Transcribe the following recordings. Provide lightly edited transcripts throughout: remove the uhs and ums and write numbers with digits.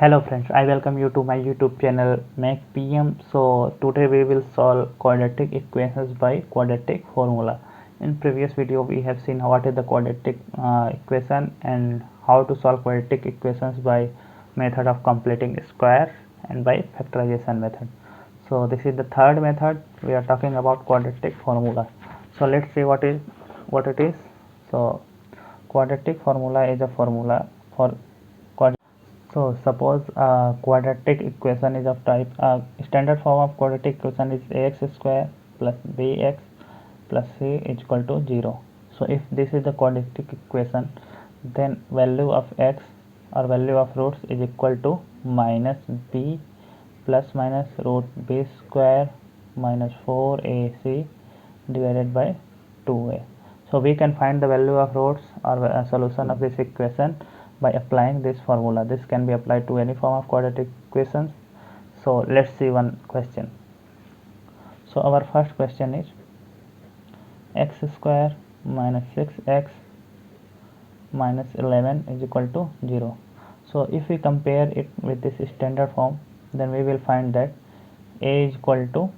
Hello friends, I welcome you to my YouTube channel MacPM. So today we will solve quadratic equations by quadratic formula. In previous video we have seen what is the quadratic equation and how to solve quadratic equations by method of completing square and by factorization method. So this is the third method. We are talking about quadratic formula. So let's see what it is. So quadratic formula is a formula for quadratic. So suppose a quadratic equation is of type standard form of quadratic equation is ax square plus bx plus c is equal to 0. So if this is the quadratic equation, then value of x or value of roots is equal to minus b plus minus root b square minus 4ac divided by 2a. So we can find the value of roots or a solution of this equation by applying this formula. This can be applied to any form of quadratic equations. So let's see one question. So our first question is x square minus 6x minus 11 is equal to 0. So if we compare it with this standard form, then we will find that a is equal to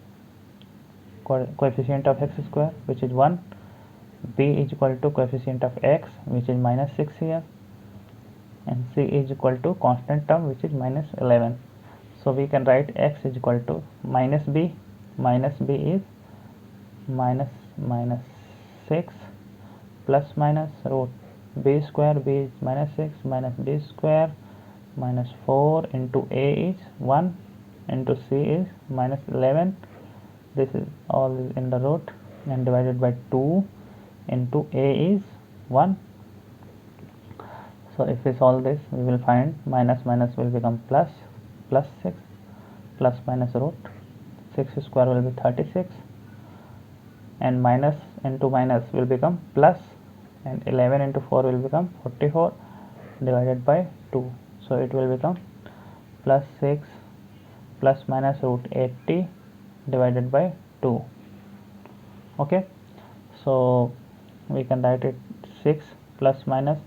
coefficient of x square, which is 1, b is equal to coefficient of x, which is minus 6 here, and c is equal to constant term, which is minus 11. So we can write x is equal to minus b is minus 6 plus minus root b square, b is minus 6 minus b square minus 4 into a is 1 into c is minus 11. This is all in the root and divided by 2 into a is 1. So if we solve this, we will find minus minus will become plus, plus 6 plus minus root 6 square will be 36, and minus into minus will become plus, and 11 into 4 will become 44 divided by 2. So it will become plus 6 plus minus root 80 divided by 2. Okay, so we can write it 6 plus minus,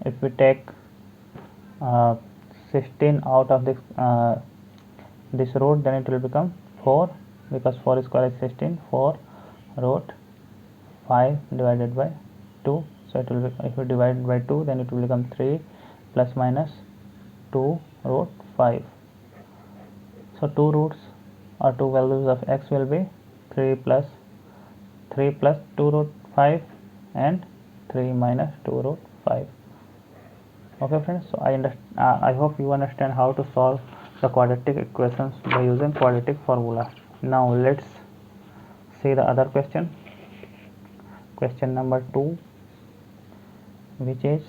if we take 16 out of this root, then it will become 4, because 4 square is 16, 4 root 5 divided by 2. So it will be, if we divide by 2, then it will become 3 plus minus 2 root 5. So 2 roots or 2 values of x will be 3 plus 2 root 5 and 3 minus 2 root 5. Okay friends, so I hope you understand how to solve the quadratic equations by using quadratic formula. Now let's see the other question. Question number 2, which is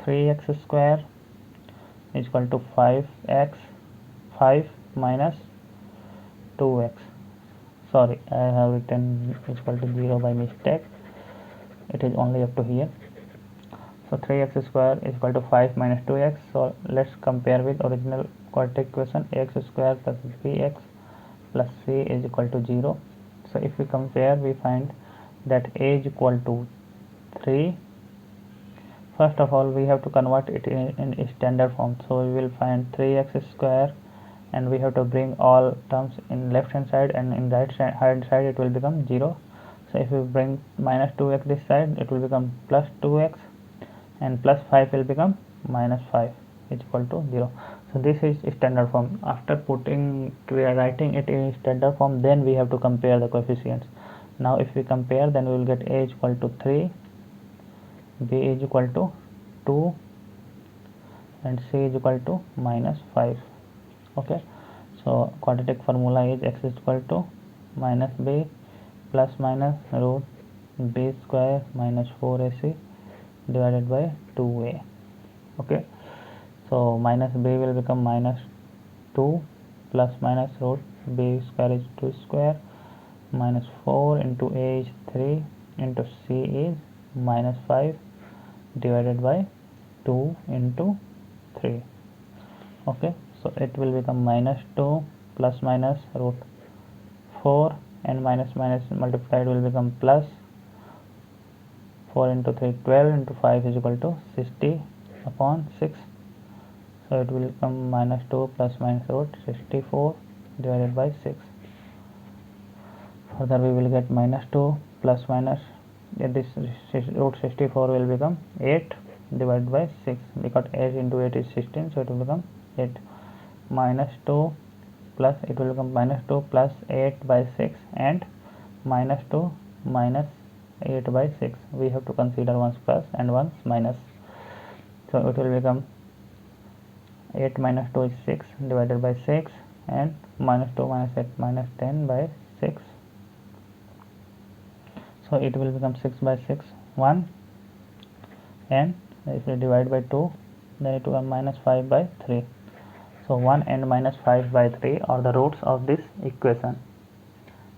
3x square is equal to 5 minus 2x. Sorry, I have written is equal to 0 by mistake. It is only up to here. So 3x square is equal to 5 minus 2x. So let's compare with original quadratic equation, ax square plus bx plus c is equal to 0. So if we compare, we find that a is equal to 3. First of all, we have to convert it in standard form. So we will find 3x square, and we have to bring all terms in left hand side, and in right hand side it will become 0. So if we bring minus 2x this side, it will become plus 2x, and plus 5 will become minus 5 is equal to 0. So this is standard form. After writing it in standard form, then we have to compare the coefficients. Now if we compare, then we will get a is equal to 3, b is equal to 2, and c is equal to minus 5. Okay, so quadratic formula is x is equal to minus b plus minus root b square minus 4ac divided by 2a. Okay, so minus b will become minus 2 plus minus root b square is 2 square minus 4 into a is 3 into c is minus 5 divided by 2 into 3. Okay, so it will become minus 2 plus minus root 4, and minus minus multiplied will become plus 4 into 3 12 into 5 is equal to 60 upon 6. So it will become minus 2 plus minus root 64 divided by 6. Further we will get minus 2 plus minus, this root 64 will become 8 divided by 6, because 8 into 8 is 16, so it will become 8. Minus 2 plus, it will become minus 2 plus 8 by 6 and minus 2 minus 8 by 6. We have to consider ones plus and ones minus. So it will become 8 minus 2 is 6 divided by 6, and minus 2 minus 8 minus 10 by 6. So it will become 6 by 6 1, and if we divide by 2, then it will become minus 5 by 3. So 1 and minus 5 by 3 are the roots of this equation.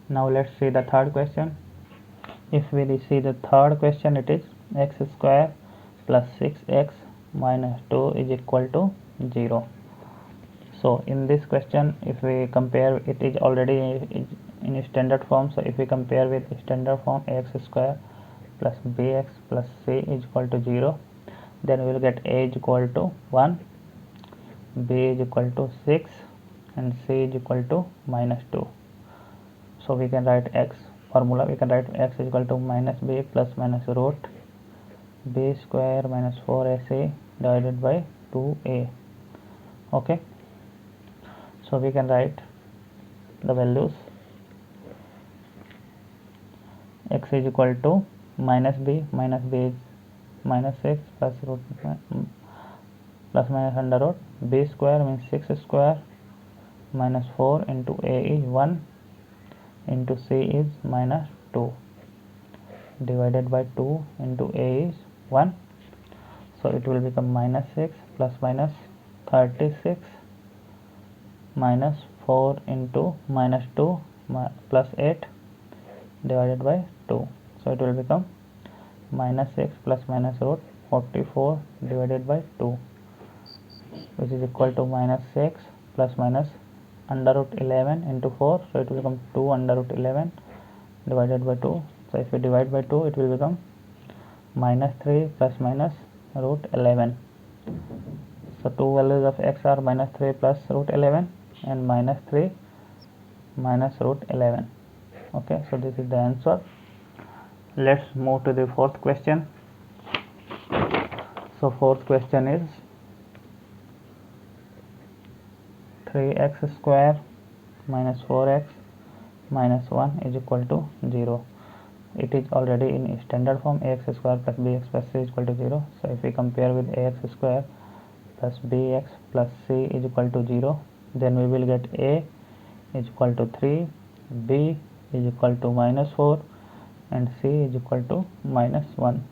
Now let's see the third question. If we see the third question, it is x square plus 6x minus 2 is equal to 0. So in this question, if we compare, it is already in standard form. So if we compare with standard form, ax square plus bx plus c is equal to 0, then we will get a is equal to 1, b is equal to 6, and c is equal to minus 2. So we can write x formula, we can write x is equal to minus b plus minus root b square minus 4ac divided by 2a. Okay, so we can write the values. X is equal to minus b is minus 6 plus root plus minus under root b square means 6 square minus 4 into a is 1 into c is minus 2 divided by 2 into a is 1. So it will become minus 6 plus minus 36 minus 4 into minus 2 plus 8 divided by 2. So it will become minus 6 plus minus root 44 divided by 2, which is equal to minus 6 plus minus under root 11 into 4. So it will become 2 under root 11 divided by 2. So if we divide by 2, it will become minus 3 plus minus root 11. So two values of x are minus 3 plus root 11 and minus 3 minus root 11. Okay, so this is the answer. Let's move to the fourth question. So fourth question is 3x square minus 4x minus 1 is equal to 0. It is already in standard form, ax square plus bx plus c is equal to 0. So if we compare with ax square plus bx plus c is equal to 0, then we will get a is equal to 3, b is equal to minus 4, and c is equal to minus 1.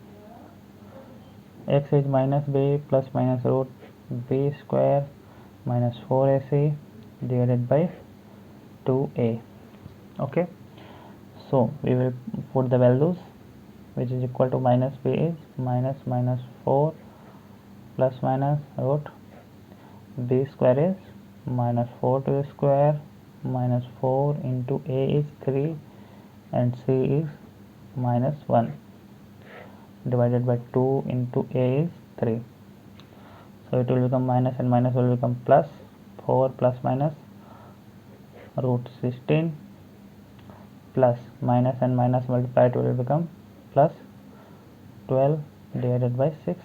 X is minus b plus minus root b square minus 4ac divided by 2a. Okay, so we will put the values, which is equal to minus b is minus 4 plus minus root b square is minus 4 to the square minus 4 into a is 3 and c is minus 1 divided by 2 into a is 3. So it will become minus and minus will become plus 4 plus minus root 16 plus minus and minus multiplied will become plus 12 divided by 6.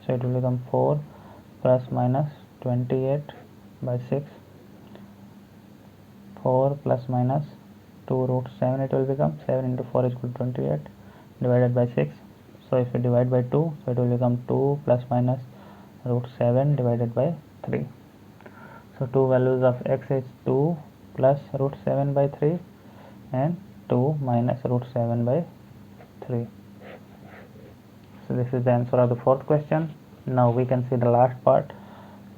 So it will become 4 plus minus 28 by 6. 4 plus minus 2 root 7, it will become 7 into 4 is equal to 28 divided by 6. So if we divide by 2, so it will become 2 plus minus root 7 divided by 3. So two values of x is 2 plus root 7 by 3 and 2 minus root 7 by 3. So this is the answer of the fourth question. Now we can see the last part.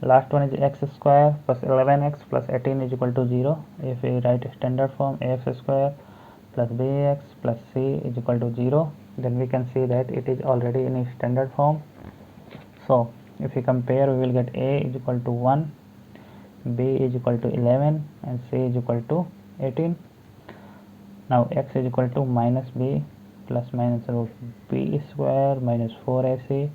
Last one is x square plus 11x plus 18 is equal to 0. If we write standard form, ax square plus bx plus c is equal to 0, then we can see that it is already in standard form. So if we compare, we will get a is equal to 1, b is equal to 11, and c is equal to 18. Now x is equal to minus b plus minus root b square minus 4ac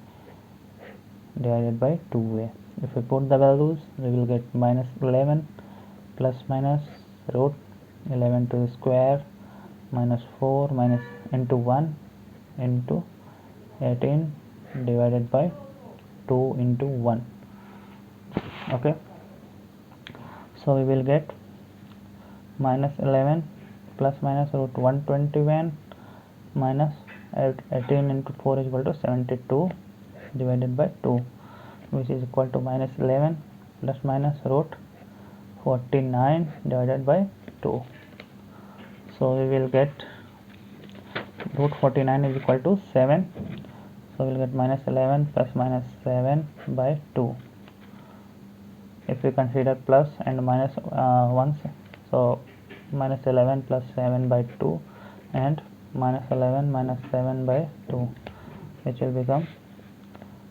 divided by 2a. If we put the values, we will get minus 11 plus minus root 11 to the square minus 4 minus into 1 into 18 divided by 2 into 1. Okay, so we will get minus 11 plus minus root 121 minus 18 into 4 is equal to 72 divided by 2, which is equal to minus 11 plus minus root 49 divided by 2. So we will get root 49 is equal to 7. So we will get minus 11 plus minus 7 by 2. If we consider plus and minus ones, so minus 11 plus 7 by 2 and minus 11 minus 7 by 2, which will become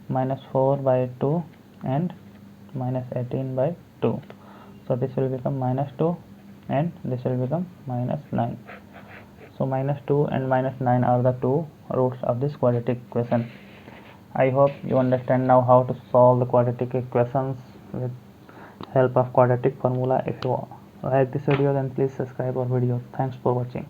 minus 4 by 2 and minus 18 by 2. So this will become minus 2 and this will become minus 9. So minus 2 and minus 9 are the two roots of this quadratic equation. I hope you understand now how to solve the quadratic equations with help of quadratic formula. If you like this video, then please subscribe our video. Thanks for watching.